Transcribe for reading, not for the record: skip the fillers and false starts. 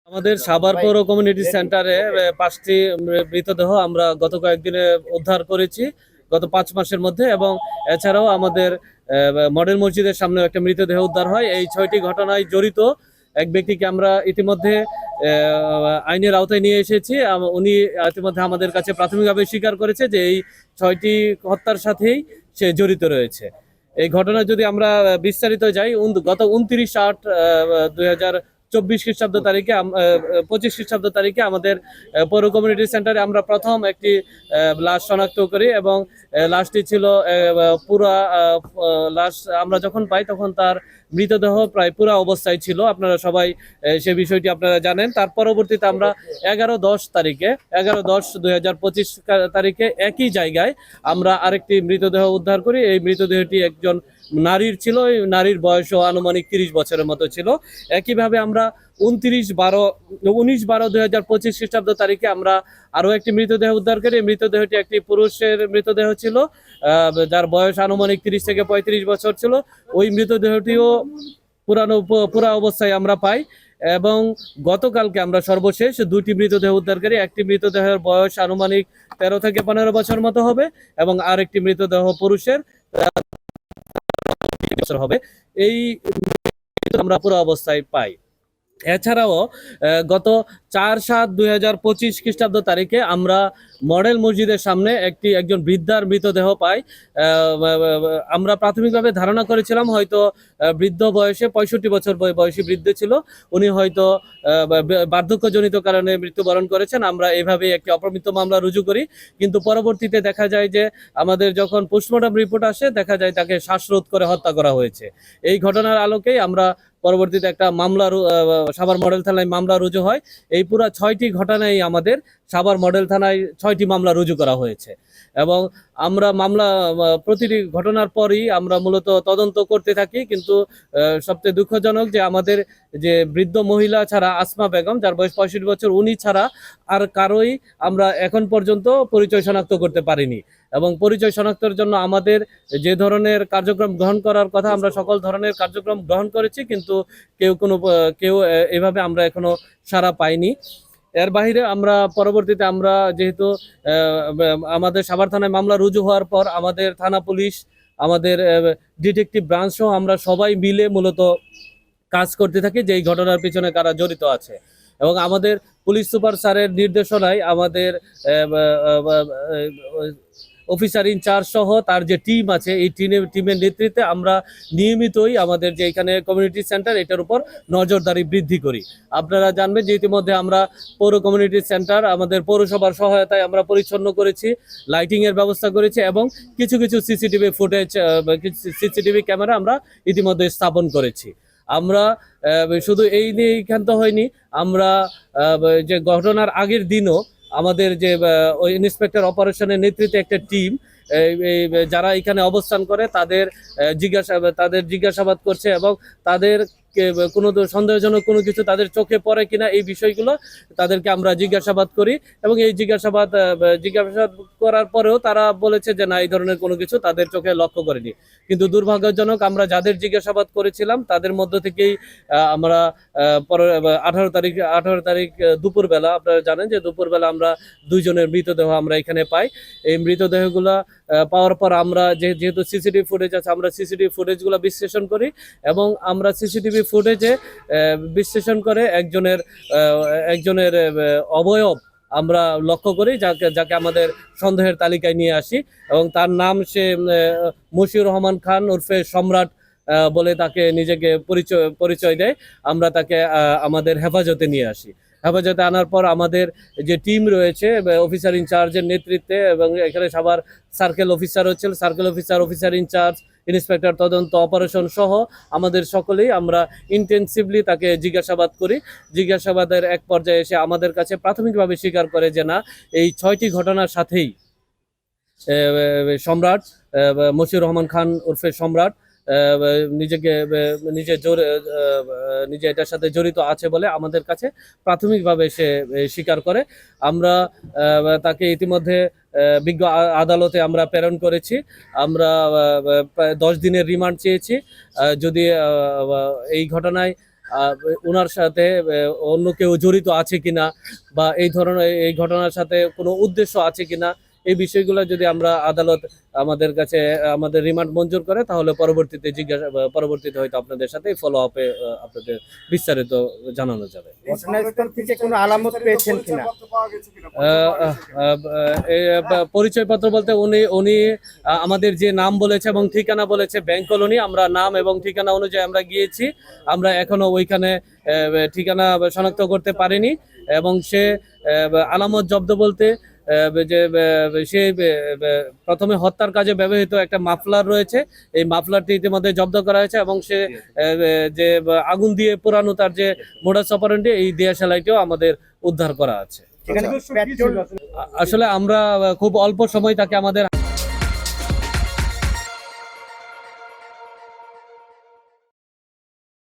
আমাদের সাভার পৌর কমিউনিটি সেন্টারে 5টি মৃতদেহ আমরা গত কয়েকদিনে উদ্ধার করেছি গত 5 মাসের মধ্যে। এবং এছাড়াও আমাদের মডেল মসজিদের সামনে একটা মৃতদেহ উদ্ধার হয়। এই 6টি ঘটনায় জড়িত এক ব্যক্তিকে আমরা ইতিমধ্যে আইনের আওতায় নিয়ে এসেছি। উনি ইতিমধ্যে আমাদের কাছে প্রাথমিকভাবে স্বীকার করেছে যে এই 6টি হত্যার সাথেই সে জড়িত রয়েছে। এই ঘটনা যদি আমরা বিস্তারিত যাই, গত 29/8/2024 খ্রিস্টাব্দ তারিখে 25 খ্রিস্টাব্দ তারিখে আমাদের পৌর কমিউনিটি সেন্টারে আমরা প্রথম একটি লাশ শনাক্ত করি। এবং লাশটি ছিল পুরা লাশ আমরা যখন পাই তখন তার মৃতদেহ প্রায় পুরা অবস্থায় ছিল। আপনারা সবাই সে বিষয়টি আপনারা জানেন। তার পরবর্তীতে আমরা 11/10/2025 তারিখে একই জায়গায় আমরা আরেকটি মৃতদেহ উদ্ধার করি। এই মৃতদেহটি একজন নারীর ছিল। এই নারীর বয়সও আনুমানিক 30 বছরের মতো ছিল। একইভাবে আমরা 19/12/2025 খ্রিস্টাব্দ তারিখে আমরা আরও একটি মৃতদেহ উদ্ধার করি। এই মৃতদেহটি একটি পুরুষের মৃতদেহ ছিল, যার বয়স আনুমানিক 30 থেকে 35 বছর ছিল। ওই মৃতদেহটিও পুরা অবস্থায় আমরা পাই। এবং গতকালকে আমরা সর্বশেষ 2টি মৃতদেহ উদ্ধার করি। একটি মৃতদেহের বয়স আনুমানিক 13 থেকে 15 বছর মতো হবে এবং আরেকটি মৃতদেহ পুরুষের বছর হবে। এই আমরা পুরো অবস্থায় পাই। এছাড়াও গত 4/7/2025 খ্রিস্টাব্দ তারিখে আমরা মডেল মসজিদের সামনে একজন বৃদ্ধার মৃতদেহ পাই। আমরা প্রাথমিকভাবে ধারণা করেছিলাম হয়তো বৃদ্ধ বয়সে 65 বছর বয়সী বৃদ্ধ ছিল, উনি হয়তো বার্ধক্যজনিত কারণে মৃত্যুবরণ করেছেন। আমরা এভাবে একটি অপমৃত্যু মামলা রুজু করি। কিন্তু পরবর্তীতে দেখা যায় যে আমাদের যখন পোস্টমর্টম রিপোর্ট আসে দেখা যায় তাকে শ্বাসরোধ করে হত্যা করা হয়েছে। এই ঘটনার আলোকেই আমরা পরবর্তীতে একটা মামলা সাভার মডেল থানায় মামলা রুজু হয়। এই পুরো 6টি ঘটনায় আমাদের সাভার মডেল থানায় 6টি মামলা রুজু করা হয়েছে। এবং আমরা মামলা প্রতিটি ঘটনার পরই আমরা মূলত তদন্ত করতে থাকি। কিন্তু সবচেয়ে দুঃখজনক যে আমাদের যে বৃদ্ধ মহিলা ছাড়া আসমা বেগম, যার বয়স 65 বছর, উনি ছাড়া আর কারোই আমরা এখন পর্যন্ত পরিচয় শনাক্ত করতে পারিনি। এবং পরিচয় শনাক্তের জন্য আমাদের যে ধরনের কার্যক্রম গ্রহণ করার কথা আমরা সকল ধরনের কার্যক্রম গ্রহণ করেছি, কিন্তু কেউ এভাবে আমরা এখনো সাড়া পাইনি। এর বাহিরে আমরা পরবর্তীতে আমরা যেহেতু আমাদের সাভার থানায় মামলা রুজু হওয়ার পর আমাদের থানা পুলিশ, আমাদের ডিটেকটিভ ব্রাঞ্চ সহ আমরা সবাই মিলে মূলত কাজ করতে থাকি যে এই ঘটনার পিছনে কারা জড়িত আছে। এবং আমাদের পুলিশ সুপার স্যারের নির্দেশনায় আমাদের অফিসার ইনচার্জ সহ তার যে টিম আছে, এই টিমের নেতৃত্বে আমরা নিয়মিতই আমাদের যে এখানে কমিউনিটি সেন্টার এটার উপর নজরদারি বৃদ্ধি করি। আপনারা জানবেন যে ইতিমধ্যে আমরা পৌর কমিউনিটি সেন্টার আমাদের পৌরসভার সহায়তায় আমরা পরিচ্ছন্ন করেছি, লাইটিংয়ের ব্যবস্থা করেছি এবং কিছু সিসিটিভি ক্যামেরা আমরা ইতিমধ্যে স্থাপন করেছি। আমরা শুধু এই নিয়ে ক্ষান্ত হয়নি, আমরা যে ঘটনার আগের দিনও আমাদের যে ইন্সপেক্টর অপারেশনের নেতৃত্বে একটা টিম যারা এখানে অবস্থান করে তাদের জিজ্ঞাসাবাদ করছে এবং তাদের কোনো সন্দেহজনক কোনো কিছু তাদের চোখে পড়ে কিনা এই বিষয়গুলো তাদেরকে আমরা জিজ্ঞাসাবাদ করি। এবং এই জিজ্ঞাসাবাদ করার পরেও তারা বলেছে যে না, এই ধরনের কোনো কিছু তাদের চোখে লক্ষ্য করেনি। কিন্তু দুর্ভাগ্যজনক আমরা যাদের জিজ্ঞাসাবাদ করেছিলাম তাদের মধ্য থেকেই আমরা 18 তারিখ দুপুরবেলা, আপনারা জানেন যে দুপুরবেলা আমরা 2 জনের মৃতদেহ আমরা এখানে পাই। এই মৃতদেহগুলো পাওয়ার পর আমরা যেহেতু সিসিটিভি ফুটেজ আছে, আমরা সিসিটিভি ফুটেজগুলো বিশ্লেষণ করি এবং আমরা সিসিটিভি ফুটেজে বিশ্লেষণ করে একজনের অবয়ব আমরা লক্ষ্য করি, যাকে আমাদের সন্দেহের তালিকায় নিয়ে আসি। এবং তার নাম সে মশিউর রহমান খান ওরফে সম্রাট বলে তাকে নিজেকে পরিচয় দেয়। আমরা তাকে আমাদের হেফাজতে নিয়ে আসি। হেফাজতে আনার পর আমাদের যে টিম রয়েছে অফিসার ইনচার্জের নেতৃত্বে, এবং এখানে সবার সার্কেল অফিসার হচ্ছেন, অফিসার ইনচার্জ, ইন্সপেক্টর তদন্ত অপারেশন সহ আমাদের সকলেই আমরা ইন্টেন্সিভলি তাকে জিজ্ঞাসাবাদ করি। জিজ্ঞাসাবাদের এক পর্যায়ে এসে আমাদের কাছে প্রাথমিকভাবে স্বীকার করে যে না, এই 6টি ঘটনার সাথেই সম্রাট মশিউর রহমান খান ওরফে সম্রাট নিজে এটার সাথে জড়িত আছে বলে আমাদের কাছে প্রাথমিকভাবে সে স্বীকার করে। আমরা তাকে ইতিমধ্যে বিজ্ঞ আদালতে আমরা প্রেরণ করেছি। আমরা প্রায় 10 দিনের রিমান্ড চেয়েছি। যদি এই ঘটনায় ওনার সাথে অন্য কেউ জড়িত আছে কিনা বা এই ধরনের এই ঘটনার সাথে কোনো উদ্দেশ্য আছে কিনা, এই বিষয়গুলো যদি আমরা আদালত আমাদের কাছে আমাদের রিমান্ড মঞ্জুর করে, তাহলে পরবর্তীতে হয়তো আপনাদের সাথে ফলো আপে আপনাদের বিস্তারিত জানানো যাবে। ঘটনাস্থল থেকে কোনো আলামত পেয়েছেন কিনা? পরিচয়পত্র বলতে উনি উনি আমাদের যে নাম বলেছে এবং ঠিকানা বলেছে ব্যাংক কলোনি, আমরা নাম এবং ঠিকানা অনুযায়ী আমরা গিয়েছি। আমরা এখনো ওইখানে ঠিকানা শনাক্ত করতে পারিনি, এবং সে আলামত জব্দ বলতে যে সে প্রথমে হত্যার কাজে ব্যবহৃত একটা মাফলার রয়েছে, এই মাফলারটি ইতিমধ্যে জব্দ করা হয়েছে, এবং সে যে আগুন দিয়ে পোড়ানো তার যে মোডাস অপারেন্ডি, এই দিয়াশালাইটিও আমাদের উদ্ধার করা আছে। সেখানে পেট্রোল আসলে আমরা খুব অল্প সময় তাকে আমাদের